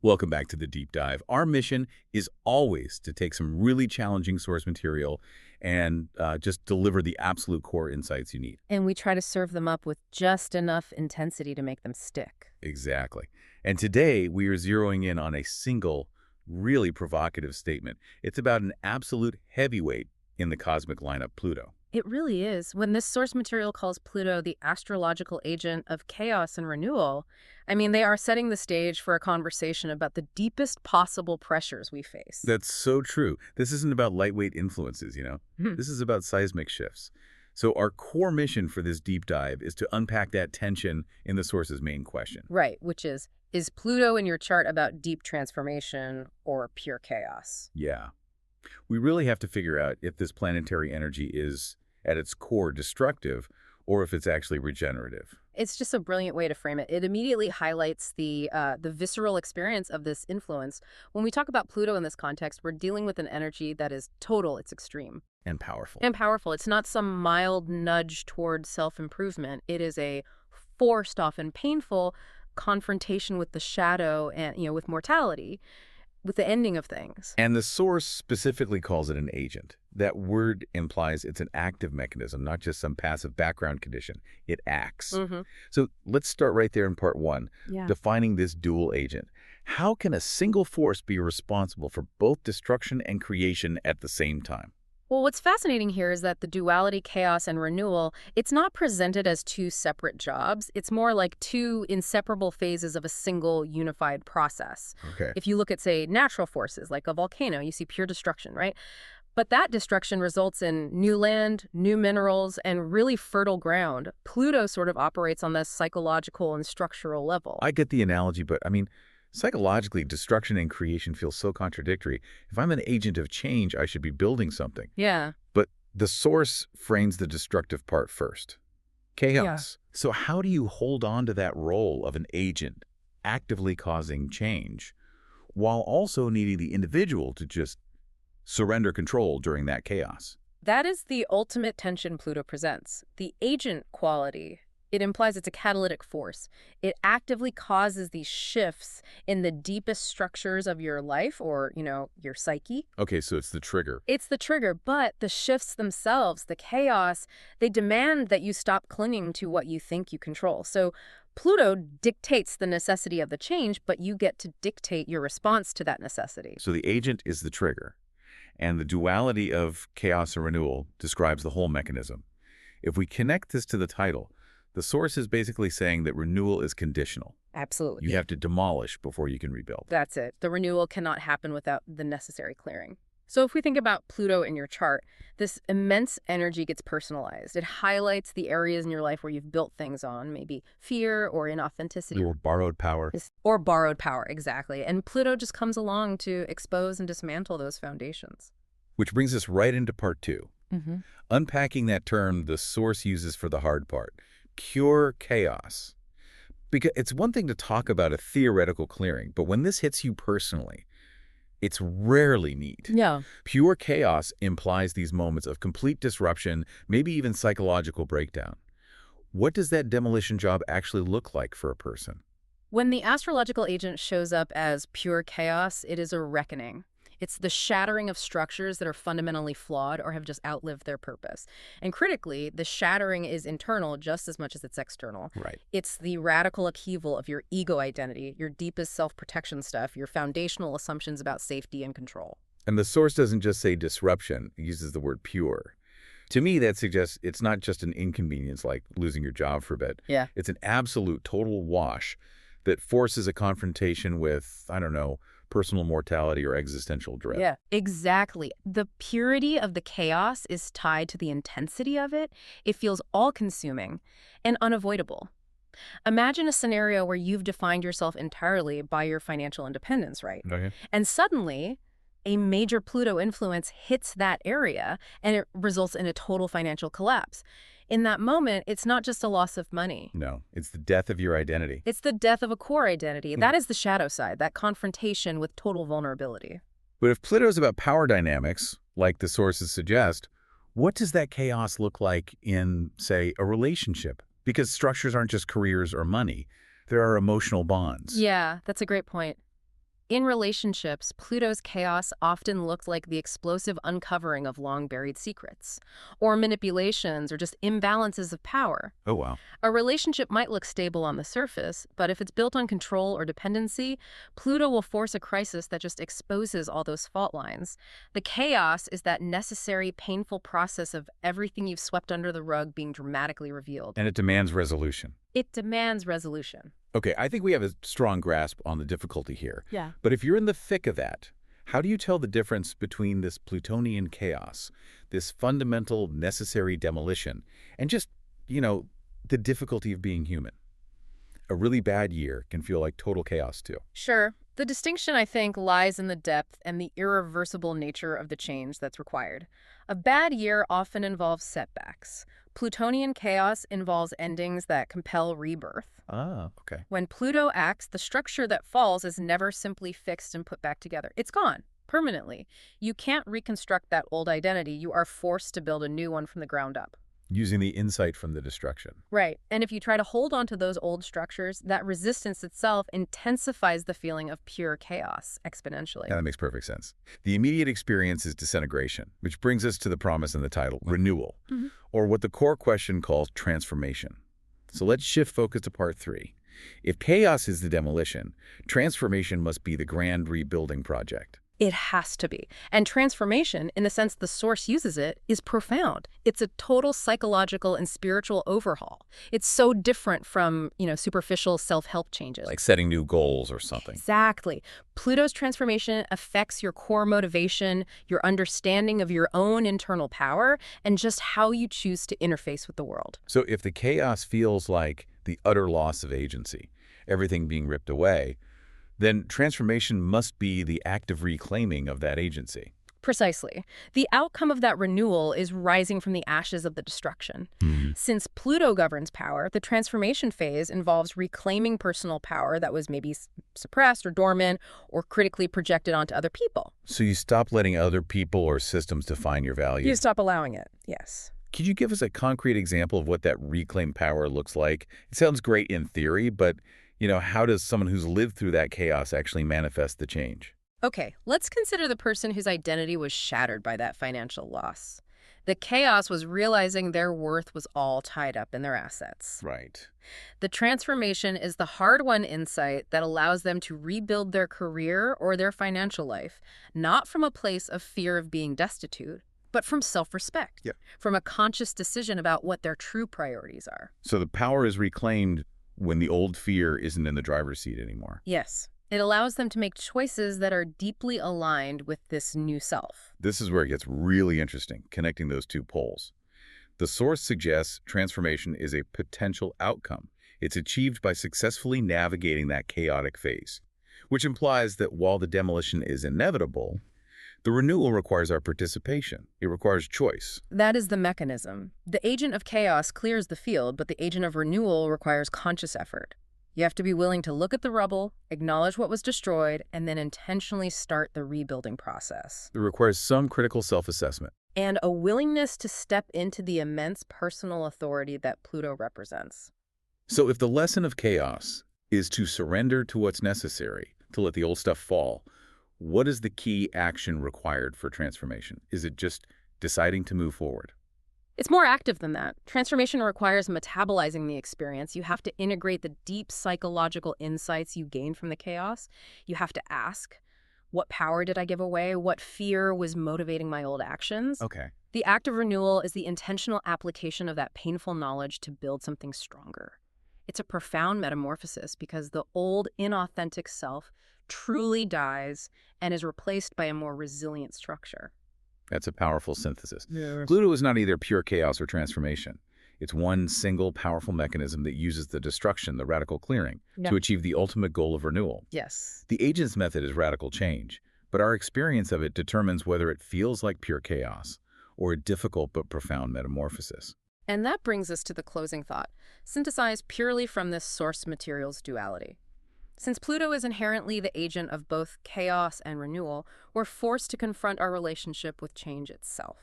Welcome back to the deep dive. Our mission is always to take some really challenging source material and just deliver the absolute core insights you need. And we try to serve them up with just enough intensity to make them stick. Exactly. And today we are zeroing in on a single, really provocative statement. It's about an absolute heavyweight in the cosmic lineup, Pluto. It really is. When this source material calls Pluto the astrological agent of chaos and renewal, I mean, they are setting the stage for a conversation about the deepest possible pressures we face. That's so true. This isn't about lightweight influences, you know? Hmm. This is about seismic shifts. So our core mission for this deep dive is to unpack that tension in the source's main question. Right, which is Pluto in your chart about deep transformation or pure chaos? Yeah. We really have to figure out if this planetary energy is, at its core, destructive or if it's actually regenerative. It's just a brilliant way to frame it. It immediately highlights the visceral experience of this influence. When we talk about Pluto in this context, we're dealing with an energy that is total, it's extreme. And powerful. And powerful. It's not some mild nudge toward self-improvement. It is a forced, often painful confrontation with the shadow and, with mortality, with the ending of things. And the source specifically calls it an agent. That word implies it's an active mechanism, not just some passive background condition. It acts. So let's start right there in part one, defining this dual agent. How can a single force be responsible for both destruction and creation at the same time? Well, what's fascinating here is that the duality, chaos, and renewal, it's not presented as two separate jobs. It's more like two inseparable phases of a single unified process. Okay. If you look at, say, natural forces, like a volcano, you see pure destruction, right? But that destruction results in new land, new minerals, and really fertile ground. Pluto sort of operates on this psychological and structural level. I get the analogy, but I mean, psychologically, destruction and creation feel so contradictory. If I'm an agent of change, I should be building something. Yeah. But the source frames the destructive part first. Chaos. So how do you hold on to that role of an agent actively causing change while also needing the individual to just surrender control during that chaos? That is the ultimate tension Pluto presents. The agent quality, it implies it's a catalytic force. It actively causes these shifts in the deepest structures of your life or, your psyche. Okay, so it's the trigger. It's the trigger, but the shifts themselves, the chaos, they demand that you stop clinging to what you think you control. So Pluto dictates the necessity of the change, but you get to dictate your response to that necessity. So the agent is the trigger. And the duality of chaos and renewal describes the whole mechanism. If we connect this to the title, the source is basically saying that renewal is conditional. Absolutely. You have to demolish before you can rebuild. That's it. The renewal cannot happen without the necessary clearing. So if we think about Pluto in your chart, this immense energy gets personalized. It highlights the areas in your life where you've built things on, maybe fear or inauthenticity. Or borrowed power. Or borrowed power, exactly. And Pluto just comes along to expose and dismantle those foundations. Which brings us right into part two. Unpacking that term the source uses for the hard part. Pure chaos. Because it's one thing to talk about a theoretical clearing, but when this hits you personally, it's rarely neat. Yeah. Pure chaos implies these moments of complete disruption, maybe even psychological breakdown. What does that demolition job actually look like for a person? When the astrological agent shows up as pure chaos, it is a reckoning. It's the shattering of structures that are fundamentally flawed or have just outlived their purpose. And critically, the shattering is internal just as much as it's external. Right. It's the radical upheaval of your ego identity, your deepest self-protection stuff, your foundational assumptions about safety and control. And the source doesn't just say disruption, it uses the word pure. To me, that suggests it's not just an inconvenience like losing your job for a bit. Yeah. It's an absolute total wash that forces a confrontation with, personal mortality or existential dread. Yeah, exactly. The purity of the chaos is tied to the intensity of it. It feels all-consuming and unavoidable. Imagine a scenario where you've defined yourself entirely by your financial independence, right? Okay. And suddenly, a major Pluto influence hits that area, and it results in a total financial collapse. In that moment, it's not just a loss of money. No, it's the death of your identity. It's the death of a core identity. That is the shadow side, that confrontation with total vulnerability. But if Pluto's about power dynamics, like the sources suggest, what does that chaos look like in, say, a relationship? Because structures aren't just careers or money. There are emotional bonds. Yeah, that's a great point. In relationships, Pluto's chaos often looked like the explosive uncovering of long-buried secrets, or manipulations, or just imbalances of power. Oh, wow. A relationship might look stable on the surface, but if it's built on control or dependency, Pluto will force a crisis that just exposes all those fault lines. The chaos is that necessary, painful process of everything you've swept under the rug being dramatically revealed. And it demands resolution. It demands resolution. Okay, I think we have a strong grasp on the difficulty here. Yeah. But if you're in the thick of that, how do you tell the difference between this Plutonian chaos, this fundamental necessary demolition, and just, the difficulty of being human? A really bad year can feel like total chaos, too. Sure. The distinction, I think, lies in the depth and the irreversible nature of the change that's required. A bad year often involves setbacks. Plutonian chaos involves endings that compel rebirth. Ah, okay. When Pluto acts, the structure that falls is never simply fixed and put back together. It's gone, permanently. You can't reconstruct that old identity. You are forced to build a new one from the ground up. Using the insight from the destruction. Right. And if you try to hold on to those old structures, that resistance itself intensifies the feeling of pure chaos exponentially. Yeah, that makes perfect sense. The immediate experience is disintegration, which brings us to the promise in the title, renewal, or what the core question calls transformation. So let's shift focus to part 3. If chaos is the demolition, transformation must be the grand rebuilding project. It has to be. And transformation, in the sense the source uses it, is profound. It's a total psychological and spiritual overhaul. It's so different from, superficial self-help changes. Like setting new goals or something. Exactly. Pluto's transformation affects your core motivation, your understanding of your own internal power, and just how you choose to interface with the world. So if the chaos feels like the utter loss of agency, everything being ripped away, then transformation must be the active reclaiming of that agency. Precisely. The outcome of that renewal is rising from the ashes of the destruction. Since Pluto governs power, the transformation phase involves reclaiming personal power that was maybe suppressed or dormant or critically projected onto other people. So you stop letting other people or systems define your value. You stop allowing it, yes. Could you give us a concrete example of what that reclaimed power looks like? It sounds great in theory, but how does someone who's lived through that chaos actually manifest the change? Okay, let's consider the person whose identity was shattered by that financial loss. The chaos was realizing their worth was all tied up in their assets. Right. The transformation is the hard-won insight that allows them to rebuild their career or their financial life, not from a place of fear of being destitute, but from self-respect, from a conscious decision about what their true priorities are. So the power is reclaimed when the old fear isn't in the driver's seat anymore. Yes. It allows them to make choices that are deeply aligned with this new self. This is where it gets really interesting, connecting those two poles. The source suggests transformation is a potential outcome. It's achieved by successfully navigating that chaotic phase, which implies that while the demolition is inevitable, the renewal requires our participation. It requires choice. That is the mechanism. The agent of chaos clears the field, but the agent of renewal requires conscious effort. You have to be willing to look at the rubble, acknowledge what was destroyed, and then intentionally start the rebuilding process. It requires some critical self-assessment. And a willingness to step into the immense personal authority that Pluto represents. So if the lesson of chaos is to surrender to what's necessary, to let the old stuff fall, what is the key action required for transformation? Is it just deciding to move forward? It's more active than that. Transformation requires metabolizing the experience. You have to integrate the deep psychological insights you gain from the chaos. You have to ask, what power did I give away? What fear was motivating my old actions? Okay. The act of renewal is the intentional application of that painful knowledge to build something stronger. It's a profound metamorphosis because the old, inauthentic self truly dies and is replaced by a more resilient structure. That's a powerful synthesis. Pluto is not either pure chaos or transformation. It's one single powerful mechanism that uses the destruction, the radical clearing, to achieve the ultimate goal of renewal. Yes. The agent's method is radical change, but our experience of it determines whether it feels like pure chaos or a difficult but profound metamorphosis. And that brings us to the closing thought, synthesized purely from this source material's duality. Since Pluto is inherently the agent of both chaos and renewal, we're forced to confront our relationship with change itself.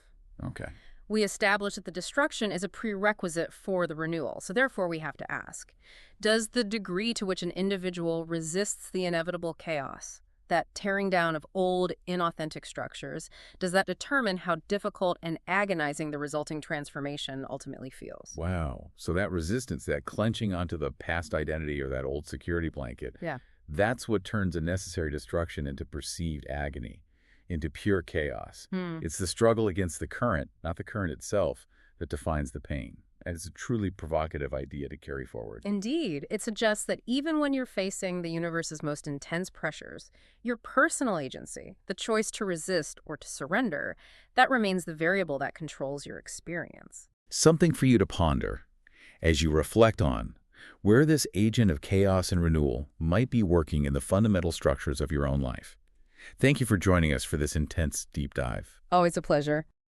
Okay. We establish that the destruction is a prerequisite for the renewal, so therefore we have to ask, does the degree to which an individual resists the inevitable chaos, that tearing down of old, inauthentic structures, does that determine how difficult and agonizing the resulting transformation ultimately feels. Wow. So that resistance, that clenching onto the past identity or that old security blanket, Yeah. that's what turns a necessary destruction into perceived agony, into pure chaos. It's the struggle against the current, not the current itself, that defines the pain. And it's a truly provocative idea to carry forward. Indeed, it suggests that even when you're facing the universe's most intense pressures, your personal agency, the choice to resist or to surrender, that remains the variable that controls your experience. Something for you to ponder as you reflect on where this agent of chaos and renewal might be working in the fundamental structures of your own life. Thank you for joining us for this intense deep dive. Always a pleasure.